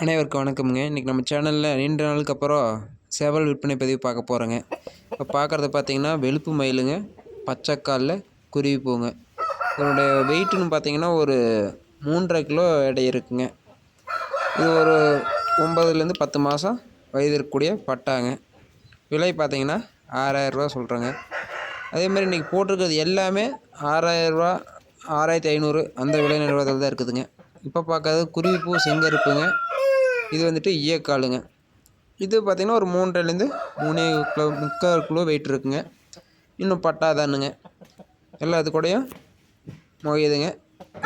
அனைவருக்கும் வணக்கம்ங்க. இன்றைக்கி நம்ம சேனலில் நீண்ட நாளுக்கு அப்புறம் சேவல் விற்பனை பதிவு பார்க்க போகிறோங்க. இப்போ பார்க்குறது பார்த்தீங்கன்னா வெளுப்பு மயிலுங்க, பச்சைக்காலில் குருவி பூங்க. இதனுடைய வெயிட்டுன்னு பார்த்தீங்கன்னா ஒரு 3.5 கிலோ எடை இருக்குங்க. இது ஒரு 9லேருந்து 10 மாதம் வயது இருக்கக்கூடிய பட்டாங்க. விலை பார்த்தீங்கன்னா 6000 ரூபா சொல்கிறேங்க. அதேமாதிரி இன்றைக்கி போட்டிருக்கிறது எல்லாமே 6000 ரூபா, 6500 அந்த விலை நிலவரத்தில் தான் இருக்குதுங்க. இப்போ பார்க்கறது குருவிப்பூ செங்கருப்புங்க. இது வந்துட்டு ஈயக்காலுங்க. இது பார்த்திங்கன்னா ஒரு 3.5லேருந்து 3.25 கிலோ வெயிட் இருக்குங்க. இன்னும் பட்டாதானுங்க. எல்லாம் அது கூடயும் முகையுதுங்க.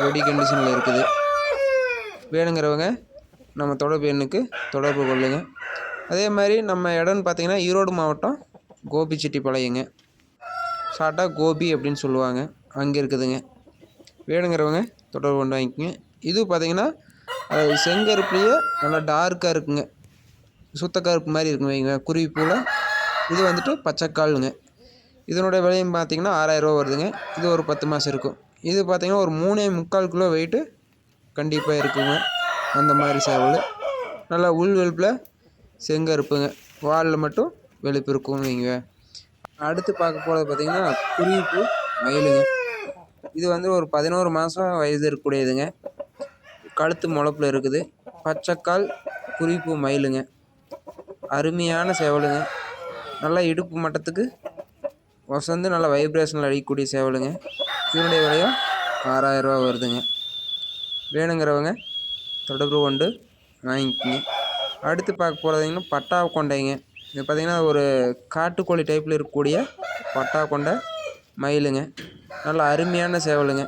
ரெடி கண்டிஷனில் இருக்குது. வேணுங்கிறவங்க நம்ம தொடர்பு எண்ணுக்கு தொடர்பு கொள்ளுங்க. அதே மாதிரி நம்ம இடம்னு பார்த்திங்கன்னா ஈரோடு மாவட்டம் கோபிச்செட்டிப்பாளையங்க. ஷார்ட்டாக கோபி அப்படின்னு சொல்லுவாங்க. அங்கே இருக்குதுங்க. வேணுங்கிறவங்க தொடர்பு கொண்டு வாங்கிக்கோங்க. இது பார்த்திங்கன்னா செங்கருப்புலேயே நல்லா டார்க்காக இருக்குங்க. சுத்த கருப்பு மாதிரி இருக்குங்க வைங்க குருவிப்பூவில். இது வந்துட்டு பச்சைக்காலுங்க. இதனுடைய விலையும் பார்த்திங்கன்னா 6000 ரூபா வருதுங்க. இது ஒரு 10 மாதம் இருக்கும். இது பார்த்திங்கன்னா ஒரு 3.25 கிலோ வெயிட்டு கண்டிப்பாக இருக்குங்க. அந்த மாதிரி சேவல் நல்லா உள் வெளுப்பில் செங்கருப்புங்க. வாலில் மட்டும் வெளுப்பு இருக்கும் வைங்க. அடுத்து பார்க்க போகிறது பார்த்திங்கன்னா குருவிப்பூ மயிலுங்க. இது வந்து ஒரு 11 மாதம் வயது இருக்கக்கூடியதுங்க. கழுத்து முளப்பில் இருக்குது. பச்சைக்கால் குருவிப்பூ மயிலுங்க. அருமையான சேவலுங்க. நல்லா இடுப்பு மட்டத்துக்கு வசந்து நல்லா வைப்ரேஷனில் அடிக்கக்கூடிய சேவலுங்க. இதனுடைய விலையும் 6000 ரூபா வருதுங்க. வேணுங்கிறவங்க தொடர்பு கொண்டு வாங்கிக்கிங்க. அடுத்து பார்க்க போகிறதுங்கன்னா பட்டா கொண்டைங்க. இது பார்த்திங்கன்னா ஒரு காட்டுக்கோழி டைப்பில் இருக்கக்கூடிய பட்டா கொண்டை மயிலுங்க. நல்லா அருமையான சேவலுங்க.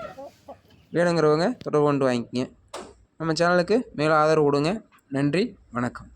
வேணுங்கிறவங்க தொடர்பு கொண்டு வாங்கிக்கிங்க. நம்ம சேனலுக்கு மேலும் ஆதரவு கொடுங்க. நன்றி, வணக்கம்.